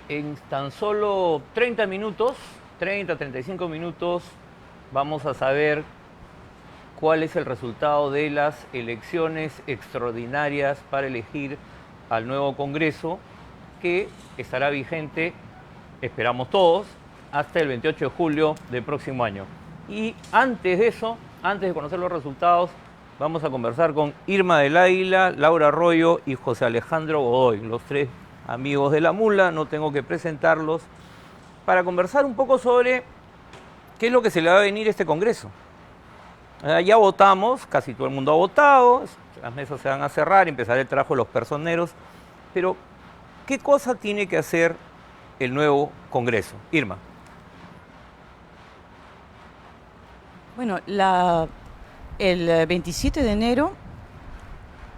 En tan solo 30 minutos, 35 minutos, vamos a saber cuál es el resultado de las elecciones extraordinarias para elegir al nuevo Congreso, que estará vigente, esperamos todos, hasta el 28 de julio del próximo año. Y antes de eso, antes de conocer los resultados, vamos a conversar con Irma del Águila, Laura Arroyo y José Alejandro Godoy, los tres amigos de la mula, no tengo que presentarlos, para conversar un poco sobre qué es lo que se le va a venir a este Congreso. Ya votamos, casi todo el mundo ha votado, las mesas se van a cerrar, empezará el trabajo de los personeros, pero ¿qué cosa tiene que hacer el nuevo Congreso? Irma. Bueno, el 27 de enero,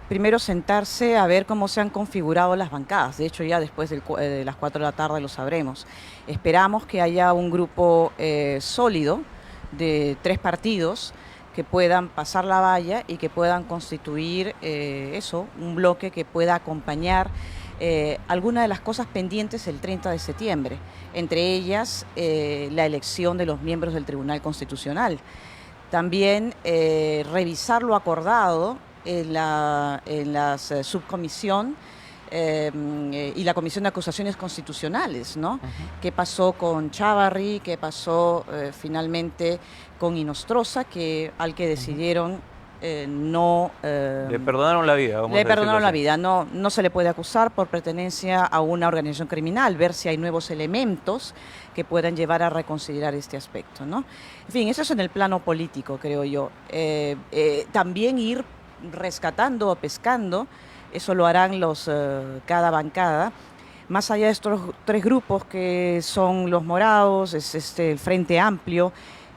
primero sentarse a ver cómo se han configurado las bancadas. De hecho, ya después de las 4 de la tarde lo sabremos. Esperamos que haya un grupo sólido de 3 partidos que puedan pasar la valla y que puedan constituir un bloque que pueda acompañar algunas de las cosas pendientes el 30 de septiembre, entre ellas la elección de los miembros del Tribunal Constitucional. También revisar lo acordado en la subcomisión y la Comisión de Acusaciones Constitucionales, ¿no? ¿Qué pasó con Chávarri? ¿Qué pasó finalmente con Inostroza, al que decidieron no... Le perdonaron la vida, vamos a Le decirlo perdonaron la así. vida. No se le puede acusar por pertenencia a una organización criminal, ver si hay nuevos elementos que puedan llevar a reconsiderar este aspecto, ¿no? En fin, eso es en el plano político, creo yo. También ir rescatando o pescando, eso lo harán cada bancada. Más allá de estos 3 grupos que son los morados, es el Frente Amplio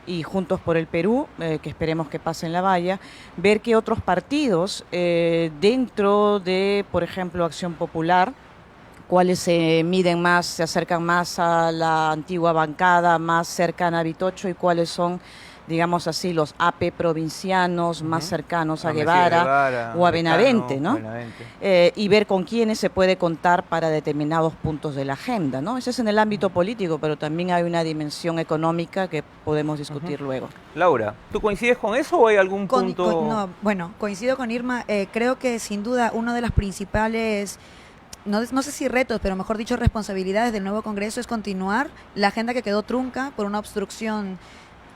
y Juntos por el Perú, que esperemos que pasen la valla, ver que otros partidos dentro de, por ejemplo, Acción Popular, cuáles se miden más, se acercan más a la antigua bancada, más cercana a Vitocho, y cuáles son, digamos así, los AP provincianos más cercanos a Guevara o a Benavente, ¿no? Y ver con quiénes se puede contar para determinados puntos de la agenda, ¿no? Ese es en el ámbito político, pero también hay una dimensión económica que podemos discutir luego. Laura, ¿tú coincides con eso o hay algún punto...? No, bueno, coincido con Irma. Creo que sin duda una de las principales... No sé si retos, pero mejor dicho responsabilidades del nuevo Congreso es continuar la agenda que quedó trunca por una obstrucción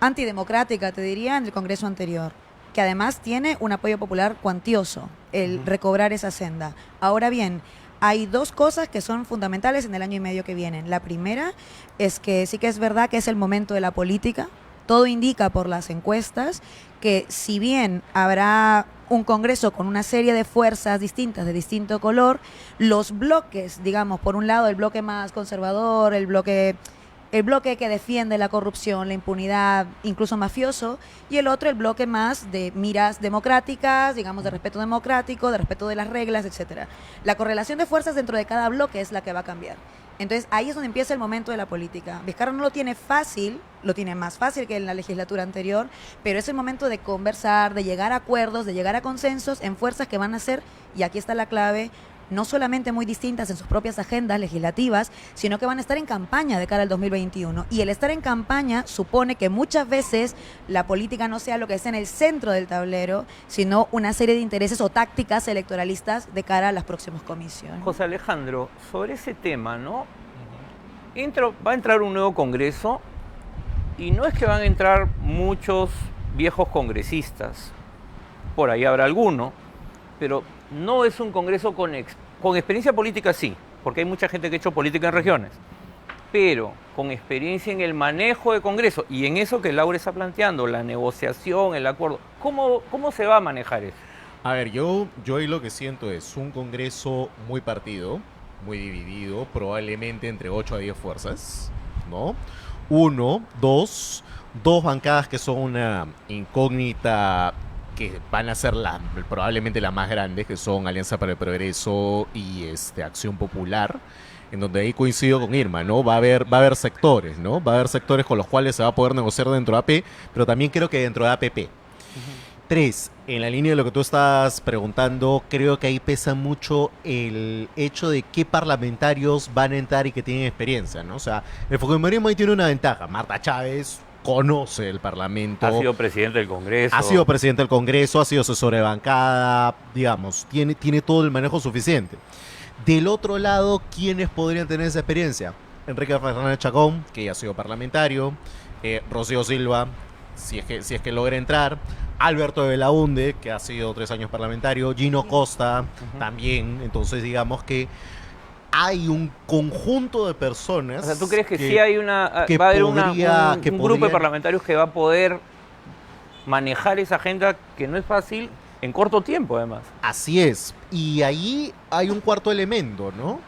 antidemocrática, te diría, en el Congreso anterior, que además tiene un apoyo popular cuantioso, el recobrar esa senda. Ahora bien, hay 2 cosas que son fundamentales en el año y medio que vienen. La primera es que sí que es verdad que es el momento de la política. Todo indica por las encuestas que si bien habrá un Congreso con una serie de fuerzas distintas, de distinto color, los bloques, digamos, por un lado el bloque más conservador, el bloque que defiende la corrupción, la impunidad, incluso mafioso, y el otro el bloque más de miras democráticas, digamos, de respeto democrático, de respeto de las reglas, etcétera. La correlación de fuerzas dentro de cada bloque es la que va a cambiar. Entonces, ahí es donde empieza el momento de la política. Vizcarra no lo tiene fácil, lo tiene más fácil que en la legislatura anterior, pero es el momento de conversar, de llegar a acuerdos, de llegar a consensos en fuerzas que van a ser, y aquí está la clave, no solamente muy distintas en sus propias agendas legislativas, sino que van a estar en campaña de cara al 2021. Y el estar en campaña supone que muchas veces la política no sea lo que está en el centro del tablero, sino una serie de intereses o tácticas electoralistas de cara a las próximas comisiones. José Alejandro, sobre ese tema, ¿no? Va a entrar un nuevo Congreso y no es que van a entrar muchos viejos congresistas, por ahí habrá alguno, pero no es un Congreso con experiencia política, sí, porque hay mucha gente que ha hecho política en regiones, pero con experiencia en el manejo de Congreso y en eso que Laura está planteando, la negociación, el acuerdo. ¿Cómo se va a manejar eso? A ver, yo ahí lo que siento es un Congreso muy partido, muy dividido, probablemente entre 8 a 10 fuerzas, ¿no? Dos bancadas que son una incógnita, que van a ser probablemente las más grandes, que son Alianza para el Progreso y Acción Popular, en donde ahí coincido con Irma, ¿no? Va a haber sectores, ¿no? Va a haber sectores con los cuales se va a poder negociar dentro de AP, pero también creo que dentro de APP. Tres, en la línea de lo que tú estás preguntando, creo que ahí pesa mucho el hecho de qué parlamentarios van a entrar y que tienen experiencia, ¿no? O sea, el fujimorismo ahí tiene una ventaja. Marta Chávez conoce el Parlamento. Ha sido presidente del Congreso. Ha sido presidente del Congreso, ha sido asesor de bancada, digamos, tiene todo el manejo suficiente. Del otro lado, ¿quiénes podrían tener esa experiencia? Enrique Fernández Chacón, que ya ha sido parlamentario, Rocío Silva, si es que logra entrar, Alberto de Belaunde, que ha sido 3 años parlamentario, Gino Costa, también. Entonces, digamos que hay un conjunto de personas. O sea, ¿tú crees que sí hay va a haber un grupo de parlamentarios que va a poder manejar esa agenda que no es fácil en corto tiempo, además? Así es. Y ahí hay un cuarto elemento, ¿no?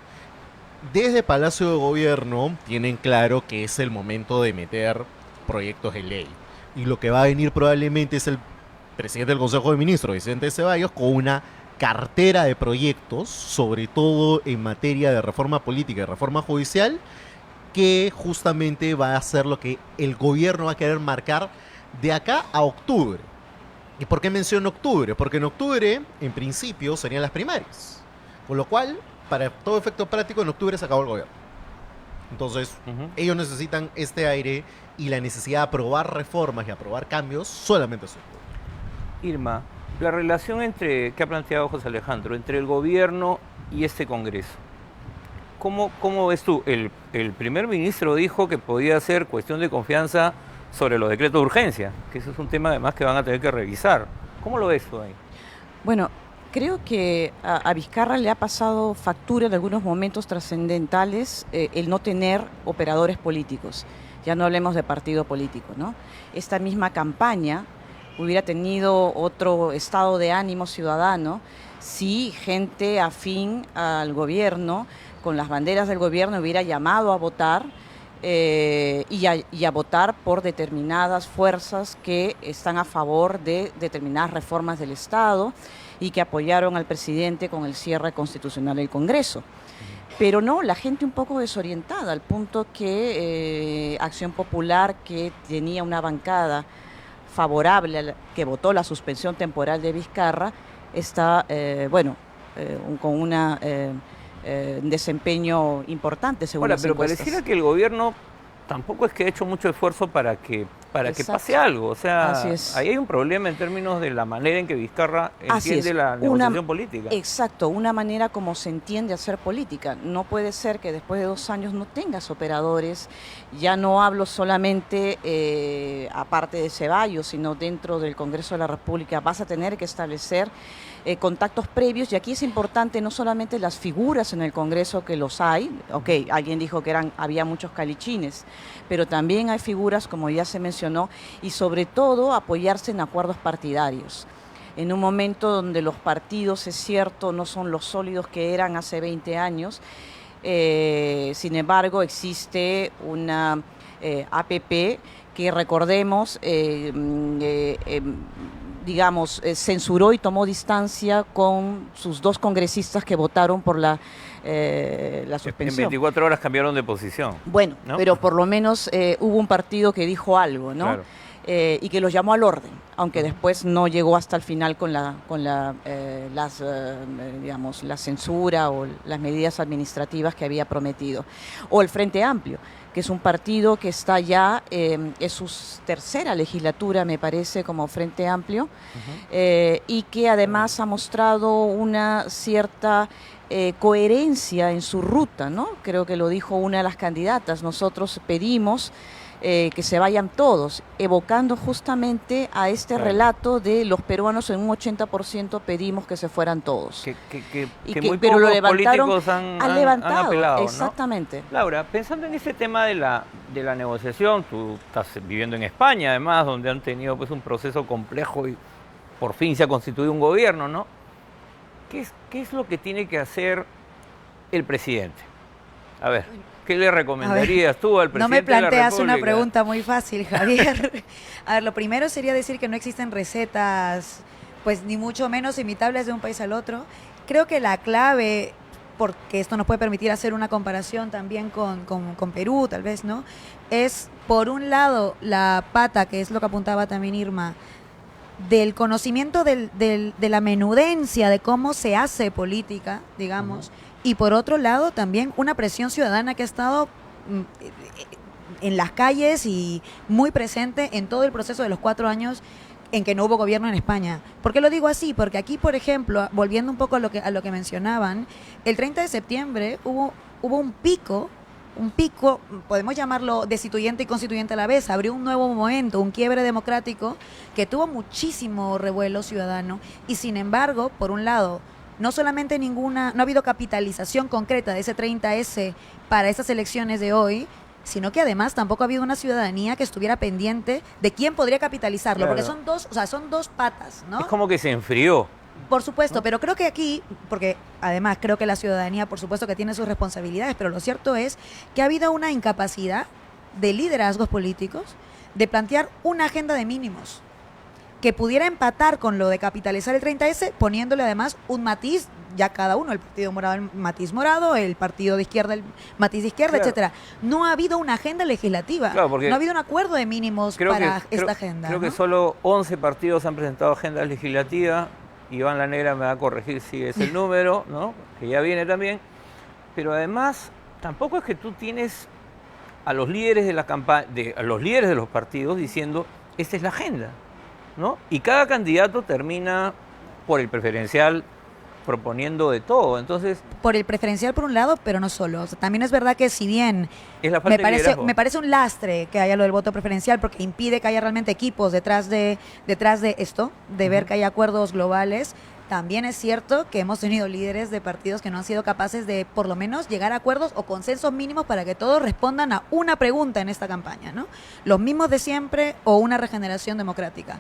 Desde Palacio de Gobierno tienen claro que es el momento de meter proyectos de ley. Y lo que va a venir probablemente es el presidente del Consejo de Ministros, Vicente Ceballos, con una cartera de proyectos, sobre todo en materia de reforma política y reforma judicial, que justamente va a ser lo que el gobierno va a querer marcar de acá a octubre. ¿Y por qué menciono octubre? Porque en octubre, en principio, serían las primarias. Con lo cual, para todo efecto práctico, en octubre se acabó el gobierno. Entonces, ellos necesitan este aire y la necesidad de aprobar reformas y aprobar cambios solamente es octubre. Irma, la relación que ha planteado José Alejandro entre el gobierno y este Congreso, ¿cómo ves tú? El primer ministro dijo que podía ser cuestión de confianza sobre los decretos de urgencia, que eso es un tema además que van a tener que revisar. ¿Cómo lo ves tú ahí? Bueno, creo que a Vizcarra le ha pasado factura en algunos momentos trascendentales el no tener operadores políticos. Ya no hablemos de partido político, ¿no? Esta misma campaña hubiera tenido otro estado de ánimo ciudadano si gente afín al gobierno, con las banderas del gobierno, hubiera llamado a votar y a votar por determinadas fuerzas que están a favor de determinadas reformas del Estado y que apoyaron al presidente con el cierre constitucional del Congreso. Pero no, la gente un poco desorientada, al punto que Acción Popular, que tenía una bancada favorable, que votó la suspensión temporal de Vizcarra, está, con un desempeño importante según las pero encuestas. pareciera que el gobierno tampoco es que ha hecho mucho esfuerzo para que pase algo. O sea, ahí hay un problema en términos de la manera en que Vizcarra entiende la negociación política. Exacto, una manera como se entiende hacer política. No puede ser que después de 2 años no tengas operadores. Ya no hablo solamente aparte de Ceballos, sino dentro del Congreso de la República. Vas a tener que establecer contactos previos, y aquí es importante no solamente las figuras en el Congreso, que los hay, alguien dijo que había muchos calichines, pero también hay figuras, como ya se mencionó, y sobre todo apoyarse en acuerdos partidarios. En un momento donde los partidos, es cierto, no son los sólidos que eran hace 20 años, sin embargo existe una APP que, recordemos, censuró y tomó distancia con sus 2 congresistas que votaron por la suspensión. En 24 horas cambiaron de posición. Bueno, ¿no? Pero por lo menos hubo un partido que dijo algo, ¿no? Claro. Y que los llamó al orden, aunque después no llegó hasta el final con la censura o las medidas administrativas que había prometido. O el Frente Amplio, que es un partido que está ya, es su 3ª legislatura, me parece, como Frente Amplio, y que además ha mostrado una cierta coherencia en su ruta, ¿no? Creo que lo dijo una de las candidatas. Nosotros pedimos que se vayan todos, evocando justamente a este relato de los peruanos en un 80% pedimos que se fueran todos. Muy pero lo pocos levantaron, políticos han levantado, apelado, ¿no? exactamente. Laura, pensando en ese tema de la negociación, tú estás viviendo en España, además, donde han tenido pues un proceso complejo y por fin se ha constituido un gobierno, ¿no? ¿Qué es lo que tiene que hacer el presidente? A ver, ¿qué le recomendarías tú al presidente No me de la planteas República? una pregunta muy fácil, Javier. A ver, lo primero sería decir que no existen recetas, pues ni mucho menos imitables de un país al otro. Creo que la clave, porque esto nos puede permitir hacer una comparación también con Perú, tal vez, ¿no? Es, por un lado, la pata, que es lo que apuntaba también Irma, del conocimiento de la menudencia de cómo se hace política, digamos, y por otro lado también una presión ciudadana que ha estado en las calles y muy presente en todo el proceso de los 4 años en que no hubo gobierno en España. ¿Por qué lo digo así? Porque aquí, por ejemplo, volviendo un poco a lo que mencionaban, el 30 de septiembre hubo un pico, podemos llamarlo destituyente y constituyente a la vez, abrió un nuevo momento, un quiebre democrático que tuvo muchísimo revuelo ciudadano y sin embargo, por un lado, no solamente no ha habido capitalización concreta de ese 30S para estas elecciones de hoy, sino que además tampoco ha habido una ciudadanía que estuviera pendiente de quién podría capitalizarlo, Claro. porque son dos patas, ¿no? Es como que se enfrió. Por supuesto, pero creo que aquí, porque además creo que la ciudadanía, por supuesto que tiene sus responsabilidades, pero lo cierto es que ha habido una incapacidad de liderazgos políticos de plantear una agenda de mínimos que pudiera empatar con lo de capitalizar el 30S, poniéndole además un matiz, ya cada uno, el Partido Morado el matiz morado, el Partido de Izquierda el matiz de izquierda, Claro. etcétera. No ha habido una agenda legislativa, Claro, porque no ha habido un acuerdo de mínimos para esta agenda. Creo ¿no? que solo 11 partidos han presentado agendas legislativas. Iván La Negra me va a corregir si es el número, ¿no? Que ya viene también. Pero además, tampoco es que tú tienes a los líderes de la a los líderes de los partidos diciendo, esta es la agenda, ¿no? Y cada candidato termina por el preferencial proponiendo de todo. Entonces, Por el preferencial por un lado, pero no solo. O sea, también es verdad que si bien es la falta de liderazgo. me parece un lastre que haya lo del voto preferencial porque impide que haya realmente equipos detrás de esto, de ver que hay acuerdos globales. También es cierto que hemos tenido líderes de partidos que no han sido capaces de, por lo menos, llegar a acuerdos o consensos mínimos para que todos respondan a una pregunta en esta campaña, ¿no? Los mismos de siempre o una regeneración democrática.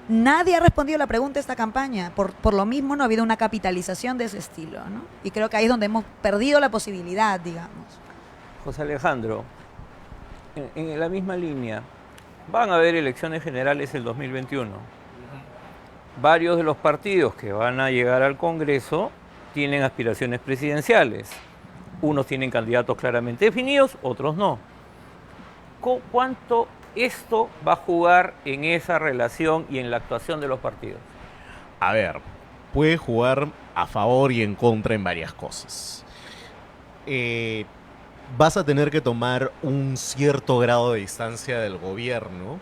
Nadie ha respondido la pregunta de esta campaña. Por lo mismo no ha habido una capitalización de ese estilo, ¿no? Y creo que ahí es donde hemos perdido la posibilidad, digamos. José Alejandro, en la misma línea, van a haber elecciones generales el 2021. Varios de los partidos que van a llegar al Congreso tienen aspiraciones presidenciales. Unos tienen candidatos claramente definidos, otros no. ¿Cuánto esto va a jugar en esa relación y en la actuación de los partidos? A ver, puede jugar a favor y en contra en varias cosas. Vas a tener que tomar un cierto grado de distancia del gobierno,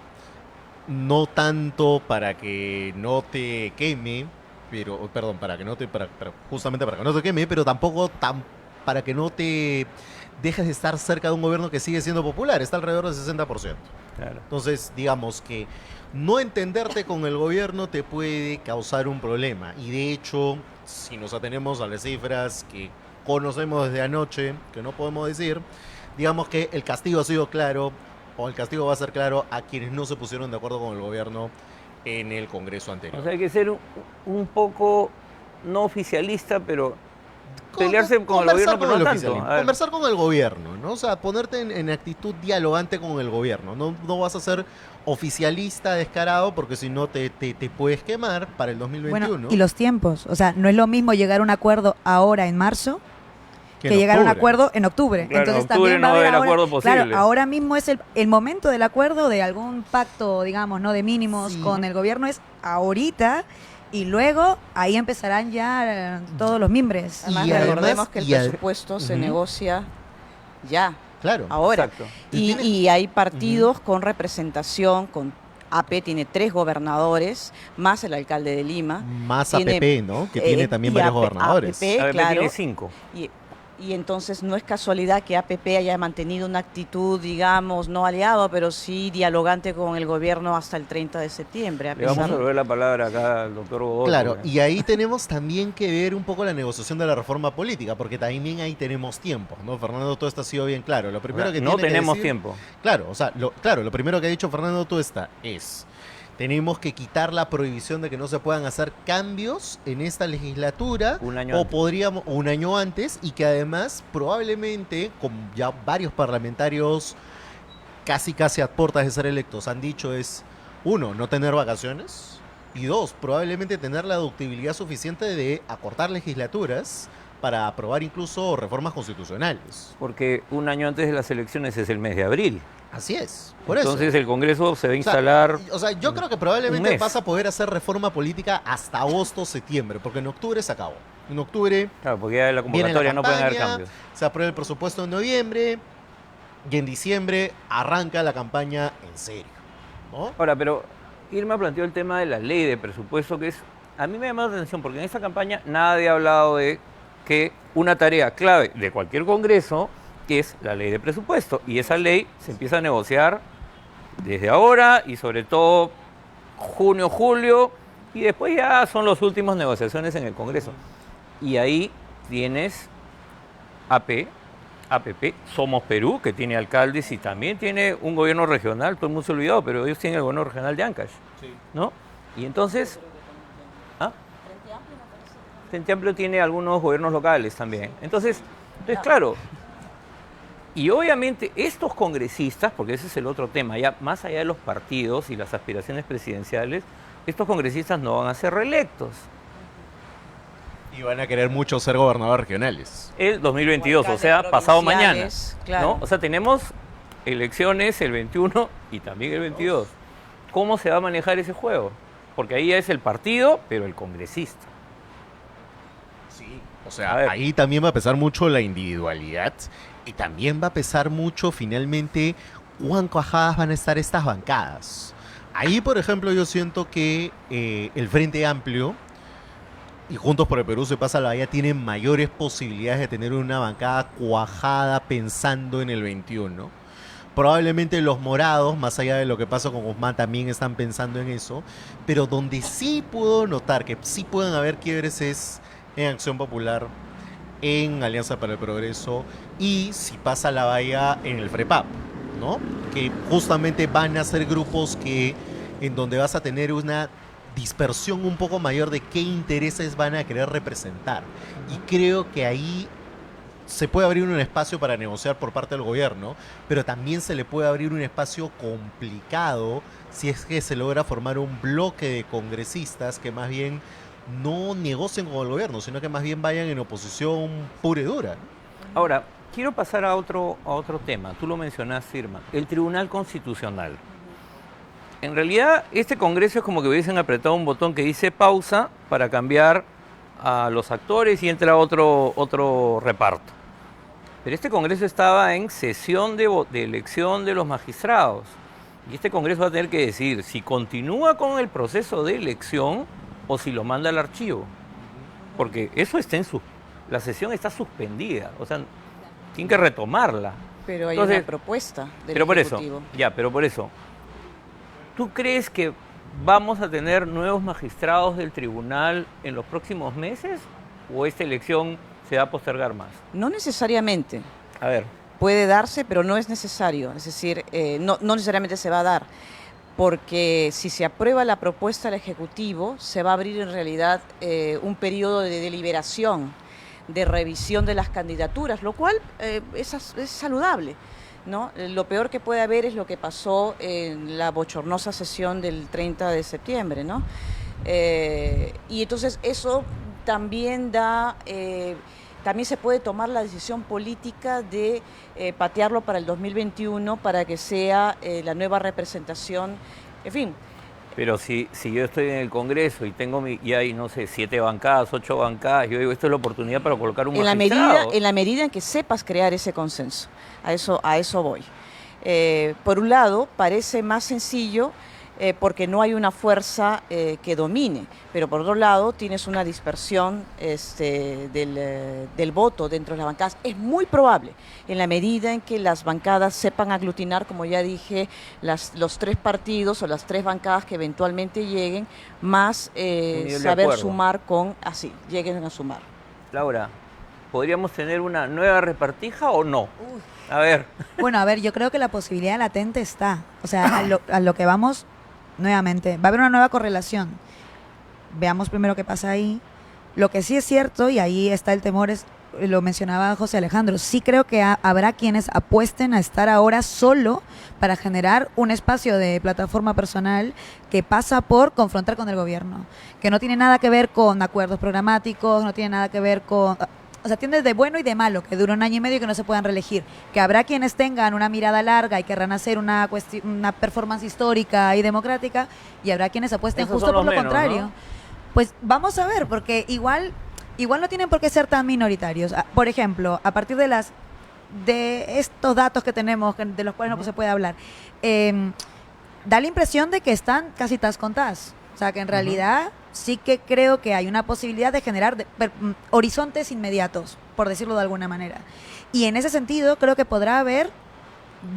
no tanto para que no te queme, justamente para que no te queme, pero tampoco para que no te dejes de estar cerca de un gobierno que sigue siendo popular, está alrededor del 60%. Claro. Entonces, digamos que no entenderte con el gobierno te puede causar un problema. Y de hecho, si nos atenemos a las cifras que conocemos desde anoche, que no podemos decir, digamos que el castigo ha sido claro, o el castigo va a ser claro a quienes no se pusieron de acuerdo con el gobierno en el Congreso anterior. O sea, hay que ser un poco, no oficialista, pero pelearse con el gobierno, pero no tanto. A ver. Conversar con el gobierno, ¿no? O sea, ponerte en actitud dialogante con el gobierno. No vas a ser oficialista descarado porque si no te puedes quemar para el 2021. Bueno, y los tiempos. O sea, no es lo mismo llegar a un acuerdo ahora en marzo que en llegar a un octubre. acuerdo en octubre. Claro, Entonces en octubre también no va a va a haber haber acuerdo posible. Claro, ahora mismo es el momento del acuerdo, de algún pacto, digamos, no de mínimos Sí. con el gobierno, es ahorita. Y luego ahí empezarán ya todos los mimbres. Además, Y además- recordemos que el y ad- presupuesto se Ujú. negocia ya, Claro. ahora. Exacto. Y hay partidos con representación, con AP tiene 3 gobernadores, más el alcalde de Lima. Más Tiene, APP, ¿no? Que tiene también y varios AP, gobernadores. APP, A ver, claro. tiene 5. Y entonces no es casualidad que APP haya mantenido una actitud, digamos, no aliado, pero sí dialogante con el gobierno hasta el 30 de septiembre. A Le vamos a pesar devolver la palabra acá al doctor Godoy. Claro, porque- y ahí tenemos también que ver un poco la negociación de la reforma política, porque también ahí tenemos tiempo, ¿no? Fernando Tuesta ha sido bien claro. Lo primero que no tiene que tenemos decir- tiempo. Claro, o sea, lo primero que ha dicho Fernando Tuesta es: tenemos que quitar la prohibición de que no se puedan hacer cambios en esta legislatura Un año o antes. podríamos un año antes, y que además probablemente, con ya varios parlamentarios casi a puertas de ser electos han dicho, es 1, no tener vacaciones, y 2, probablemente tener la ductibilidad suficiente de acortar legislaturas para aprobar incluso reformas constitucionales. Porque un año antes de las elecciones es el mes de abril. Así es, por Entonces eso. el Congreso se va a instalar. O sea, yo creo que un probablemente mes. vas a poder hacer reforma política hasta agosto, septiembre, porque en octubre se acabó. En octubre Claro, porque ya en la viene la convocatoria no pueden haber campaña, cambios. se aprueba el presupuesto en noviembre y en diciembre arranca la campaña en serio, ¿no? Ahora, pero Irma planteó el tema de la ley de presupuesto, que es, a mí me ha llamado la atención, porque en esta campaña nadie ha hablado de que una tarea clave de cualquier congreso es la ley de presupuesto, y esa ley se empieza a negociar desde ahora y sobre todo junio, julio, y después ya son las últimas negociaciones en el Congreso. Y ahí tienes APP, Somos Perú, que tiene alcaldes y también tiene un gobierno regional, todo el mundo se ha olvidado, pero ellos tienen el gobierno regional de Ancash, ¿no? Y entonces, ¿ah? Frente Amplio tiene algunos gobiernos locales también. Entonces claro, y obviamente estos congresistas, porque ese es el otro tema, ya más allá de los partidos y las aspiraciones presidenciales, estos congresistas no van a ser reelectos. Y van a querer mucho ser gobernadores regionales. El 2022, o Alcaldes sea, pasado mañana, provinciales, claro. ¿no? O sea, tenemos elecciones el 21 y también el 22. ¿Cómo se va a manejar ese juego? Porque ahí ya es el partido, pero el congresista. Sí. O A sea, ver. ahí también va a pesar mucho la individualidad y también va a pesar mucho finalmente cuán cuajadas van a estar estas bancadas. Ahí, por ejemplo, yo siento que el Frente Amplio y Juntos por el Perú se pasa la valla tienen mayores posibilidades de tener una bancada cuajada pensando en el 21. Probablemente los morados, más allá de lo que pasa con Guzmán, también están pensando en eso, pero donde sí puedo notar que sí pueden haber quiebres es en Acción Popular, en Alianza para el Progreso y si pasa la valla en el FREPAP, ¿no? Que justamente van a ser grupos que en donde vas a tener una dispersión un poco mayor de qué intereses van a querer representar. Y creo que ahí se puede abrir un espacio para negociar por parte del gobierno, pero también se le puede abrir un espacio complicado si es que se logra formar un bloque de congresistas que más bien no negocien con el gobierno, sino que más bien vayan en oposición pura y dura. Ahora, quiero pasar a otro tema. Tú lo mencionaste, Irma. El Tribunal Constitucional. En realidad, este Congreso es como que hubiesen apretado un botón que dice pausa para cambiar a los actores y entra otro reparto. Pero este Congreso estaba en sesión de elección de los magistrados. Y este Congreso va a tener que decidir si continúa con el proceso de elección o si lo manda al archivo. Porque eso está la sesión está suspendida. O sea, tienen que retomarla. Pero hay Entonces, una propuesta del pero por Ejecutivo. pero por eso. ¿Tú crees que vamos a tener nuevos magistrados del tribunal en los próximos meses? ¿O esta elección se va a postergar más? No necesariamente. A ver, Puede darse, pero no es necesario. Es decir, no necesariamente se va a dar. Porque si se aprueba la propuesta del Ejecutivo, se va a abrir en realidad un periodo de deliberación, de revisión de las candidaturas, lo cual es saludable, ¿no? Lo peor que puede haber es lo que pasó en la bochornosa sesión del 30 de septiembre, ¿no? Y entonces eso también también se puede tomar la decisión política de patearlo para el 2021 para que sea la nueva representación, en fin. pero si yo estoy en el Congreso y tengo y hay, no sé, 7 bancadas, 8 bancadas, yo digo, esto es la oportunidad para colocar un magistrado. En la medida en que sepas crear ese consenso, a eso voy. Por un lado, parece más sencillo porque no hay una fuerza que domine, pero por otro lado tienes una dispersión del voto dentro de las bancadas. Es muy probable, en la medida en que las bancadas sepan aglutinar, como ya dije, los 3 partidos o las 3 bancadas que eventualmente lleguen, más nivel de saber acuerdo. sumar lleguen a sumar. Laura, ¿podríamos tener una nueva repartija o no? A ver, Bueno, a ver, yo creo que la posibilidad latente está. O sea, a lo que vamos, nuevamente, va a haber una nueva correlación. Veamos primero qué pasa ahí. Lo que sí es cierto, y ahí está el temor, lo mencionaba José Alejandro, sí creo que habrá quienes apuesten a estar ahora solo para generar un espacio de plataforma personal que pasa por confrontar con el gobierno, que no tiene nada que ver con acuerdos programáticos, no tiene nada que ver con... o sea, tiene de bueno y de malo, que dura 1 año y medio y que no se puedan reelegir. Que habrá quienes tengan una mirada larga y querrán hacer una performance histórica y democrática, y habrá quienes apuesten Esos justo son por los lo menos, contrario. ¿no? Pues vamos a ver, porque igual no tienen por qué ser tan minoritarios. Por ejemplo, a partir de estos datos que tenemos, de los cuales no se puede hablar, da la impresión de que están casi tas con tas. O sea, que en realidad sí que creo que hay una posibilidad de generar horizontes inmediatos, por decirlo de alguna manera. Y en ese sentido creo que podrá haber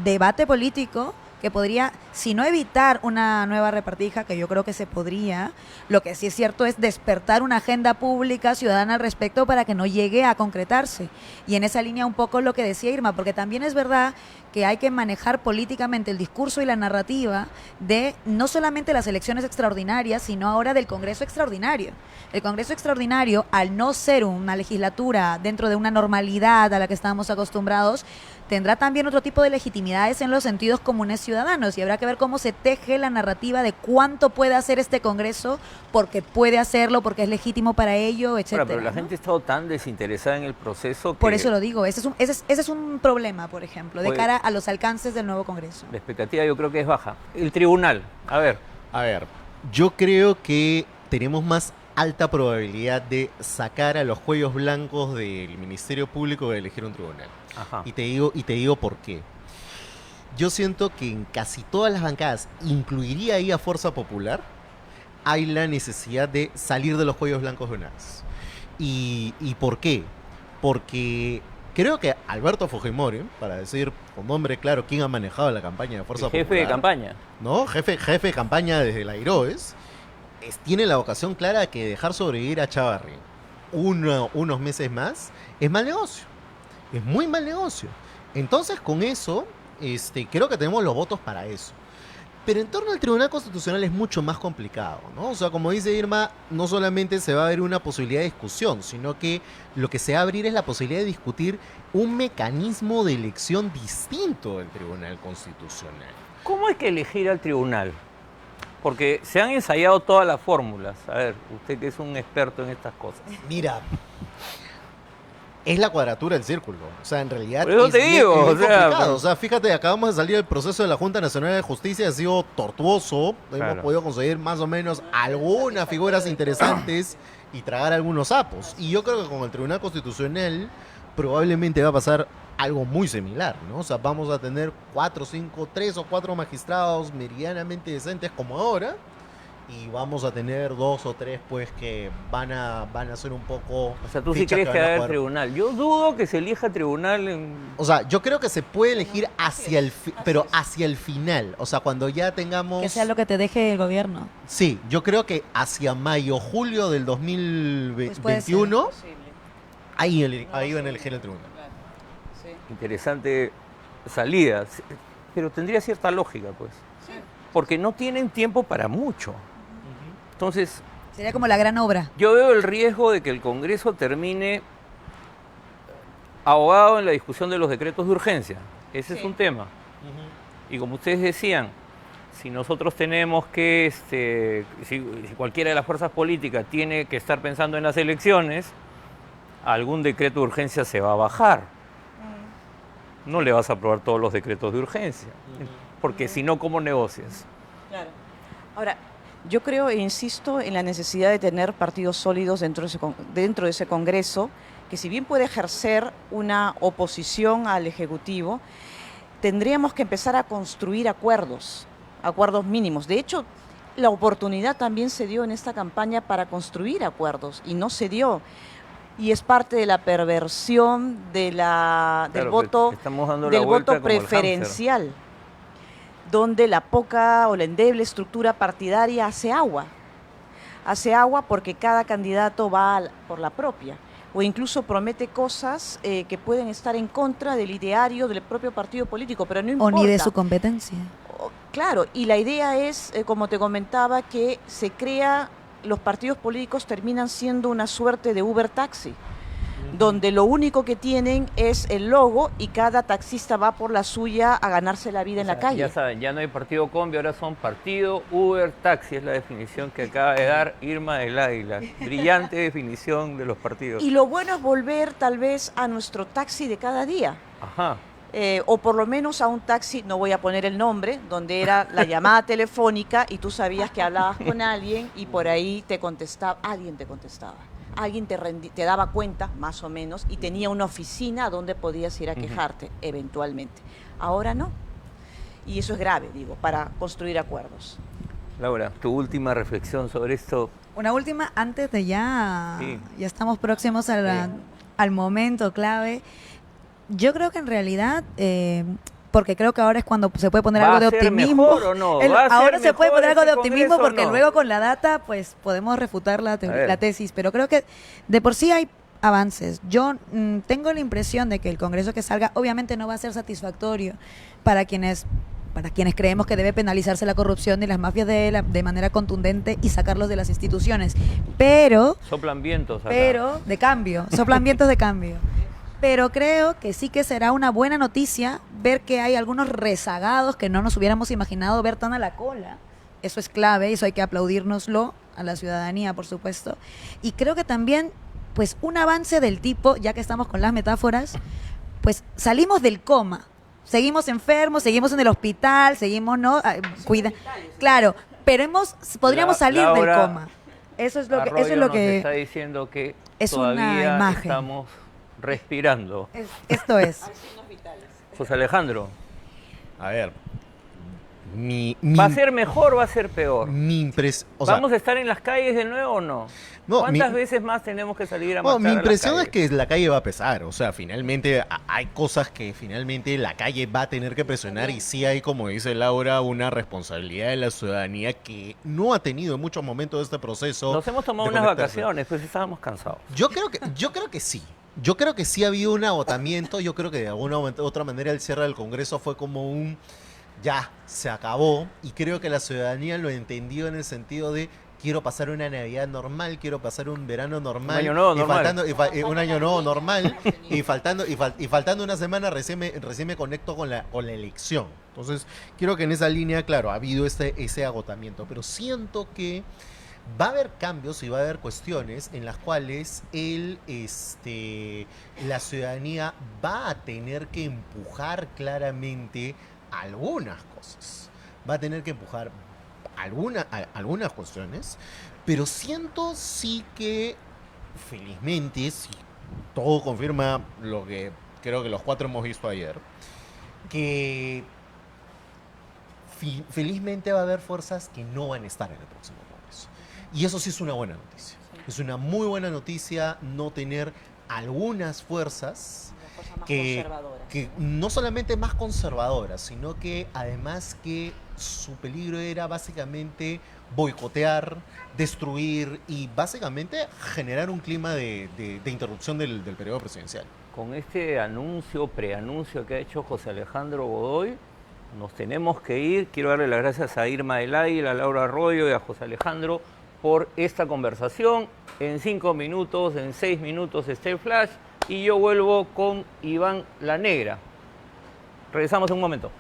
debate político que podría, si no evitar una nueva repartija, que yo creo que se podría, lo que sí es cierto es despertar una agenda pública ciudadana al respecto para que no llegue a concretarse. Y en esa línea un poco lo que decía Irma, porque también es verdad que hay que manejar políticamente el discurso y la narrativa de no solamente las elecciones extraordinarias, sino ahora del Congreso extraordinario. El Congreso extraordinario, al no ser una legislatura dentro de una normalidad a la que estábamos acostumbrados, tendrá también otro tipo de legitimidades en los sentidos comunes ciudadanos, y habrá que ver cómo se teje la narrativa de cuánto puede hacer este Congreso, porque puede hacerlo, porque es legítimo para ello, etcétera. Pero la ¿no? gente ha estado tan desinteresada en el proceso que Por eso lo digo, ese es un problema, por ejemplo, de Pues- cara a los alcances del nuevo Congreso. la expectativa yo creo que es baja. El tribunal, a ver, A ver, yo creo que tenemos más alta probabilidad de sacar a los cuellos blancos del Ministerio Público que de elegir un tribunal. ajá. Y te digo por qué. Yo siento que en casi todas las bancadas, incluiría ahí a Fuerza Popular, hay la necesidad de salir de los cuellos blancos de una vez. ¿Y por qué? Porque creo que Alberto Fujimori, para decir con nombre claro quién ha manejado la campaña de Fuerza El jefe Popular, de campaña. ¿no? Jefe de campaña desde la Iroes, tiene la vocación clara de que dejar sobrevivir a Chávarri unos meses más es mal negocio. Es muy mal negocio. Entonces, con eso, creo que tenemos los votos para eso. Pero en torno al Tribunal Constitucional es mucho más complicado, ¿no? O sea, como dice Irma, no solamente se va a abrir una posibilidad de discusión, sino que lo que se va a abrir es la posibilidad de discutir un mecanismo de elección distinto del Tribunal Constitucional. ¿Cómo hay que elegir al tribunal? Porque se han ensayado todas las fórmulas. A ver, usted que es un experto en estas cosas. Mira, es la cuadratura del círculo. O sea, en realidad Por eso es te bien- digo, es bien o sea, complicado. pues- O sea, fíjate, acabamos de salir del proceso de la Junta Nacional de Justicia, ha sido tortuoso. Claro. Hemos podido conseguir más o menos algunas figuras interesantes y tragar algunos sapos. Y yo creo que con el Tribunal Constitucional probablemente va a pasar algo muy similar, ¿no? O sea, vamos a tener 3 o 4 magistrados meridianamente decentes como ahora, y vamos a tener 2 o 3 pues que van a ser un poco... O sea, tú sí fichas crees que van a va a haber jugar. tribunal. Yo dudo que se elija tribunal en... O sea, yo creo que se puede elegir pero hacia el final. O sea, cuando ya tengamos... Que sea lo que te deje el gobierno. Sí, yo creo que hacia mayo, julio del Pues puede ser. 2021, ahí van a elegir el tribunal. Interesante salida. Pero tendría cierta lógica, pues. Porque no tienen tiempo para mucho. Entonces, Sería como la gran obra. yo veo el riesgo de que el Congreso termine ahogado en la discusión de los decretos de urgencia. Ese es un tema. Y como ustedes decían, si nosotros tenemos que, si cualquiera de las fuerzas políticas tiene que estar pensando en las elecciones, algún decreto de urgencia se va a bajar. No le vas a aprobar todos los decretos de urgencia, porque si no, ¿cómo negocias? Claro. Ahora, yo creo e insisto en la necesidad de tener partidos sólidos dentro de ese Congreso, que si bien puede ejercer una oposición al Ejecutivo, tendríamos que empezar a construir acuerdos mínimos. De hecho, la oportunidad también se dio en esta campaña para construir acuerdos y no se dio. Y es parte de la perversión del Claro, voto, que estamos dando la del vuelta voto como el hámster. preferencial, donde la poca o la endeble estructura partidaria hace agua porque cada candidato va por la propia, o incluso promete cosas que pueden estar en contra del ideario del propio partido político, pero no O importa. ni de su competencia. Claro, y la idea es, como te comentaba, que los partidos políticos terminan siendo una suerte de Uber taxi, donde lo único que tienen es el logo y cada taxista va por la suya a ganarse la vida en la calle. Ya saben, ya no hay partido combi, ahora son partido Uber Taxi, es la definición que acaba de dar Irma del Águila. Brillante definición de los partidos. Y lo bueno es volver tal vez a nuestro taxi de cada día. Ajá. O por lo menos a un taxi, no voy a poner el nombre, donde era la llamada telefónica y tú sabías que hablabas con alguien y por ahí te contestaba, alguien te contestaba. Alguien te daba cuenta, más o menos, y tenía una oficina donde podías ir a quejarte, eventualmente. Ahora no. Y eso es grave, digo, para construir acuerdos. Laura, tu última reflexión sobre esto. Una última, antes de ya, Sí. ya estamos próximos al momento clave. Yo creo que en realidad, porque creo que ahora es cuando se puede poner ¿Va algo de a ser optimismo. mejor o no? ¿Va a ser Ahora se puede mejor poner algo de ese optimismo Congreso o porque no? luego con la data pues podemos refutar la ver. tesis. Pero creo que de por sí hay avances. Yo tengo la impresión de que el Congreso que salga obviamente no va a ser satisfactorio para quienes creemos que debe penalizarse la corrupción y las mafias de manera contundente y sacarlos de las instituciones. Pero Soplan vientos acá. de cambio, soplan vientos de cambio. Pero creo que sí que será una buena noticia ver que hay algunos rezagados que no nos hubiéramos imaginado ver tan a la cola. Eso es clave, eso hay que aplaudírnoslo a la ciudadanía, por supuesto. Y creo que también, pues, un avance del tipo, ya que estamos con las metáforas, pues salimos del coma. Seguimos enfermos, seguimos en el hospital, seguimos, ¿no? Claro, pero podríamos salir Laura del coma. Eso es lo Arroyo nos que está diciendo que es una todavía imagen. estamos respirando. esto es. José Alejandro, A ver, ¿va a ser mejor o va a ser peor? mi impresión... ¿Vamos a estar en las calles de nuevo o no? No, ¿Cuántas veces más tenemos que salir a marchar mi a las impresión es calles? que la calle va a pesar. O sea, finalmente hay cosas que finalmente la calle va a tener que presionar y sí hay, como dice Laura, una responsabilidad de la ciudadanía que no ha tenido en muchos momentos de este proceso. Nos hemos tomado de unas conectarse. vacaciones, pues estábamos cansados. Yo creo que sí. Yo creo que sí ha habido un agotamiento. Yo creo que de alguna u otra manera el cierre del Congreso fue como un ya, se acabó. Y creo que la ciudadanía lo entendió en el sentido de quiero pasar una Navidad normal, quiero pasar un verano normal. Un año nuevo y normal. un año nuevo normal. y faltando una semana recién me conecto con la elección. Entonces, creo que en esa línea, claro, ha habido ese agotamiento. Pero siento que va a haber cambios y va a haber cuestiones en las cuales la ciudadanía va a tener que empujar claramente algunas cosas. Va a tener que empujar algunas cuestiones, pero siento sí que, felizmente, si todo confirma lo que creo que los cuatro hemos visto ayer, que felizmente va a haber fuerzas que no van a estar en el próximo Congreso. Y eso sí es una buena noticia. Es una muy buena noticia no tener algunas fuerzas que no solamente más conservadoras, sino que además que su peligro era básicamente boicotear, destruir y básicamente generar un clima de interrupción del periodo presidencial. Con este preanuncio que ha hecho José Alejandro Godoy, nos tenemos que ir. Quiero darle las gracias a Irma del Águila, a Laura Arroyo y a José Alejandro por esta conversación. En 5 minutos, en 6 minutos está el flash y yo vuelvo con Iván La Negra. Regresamos en un momento.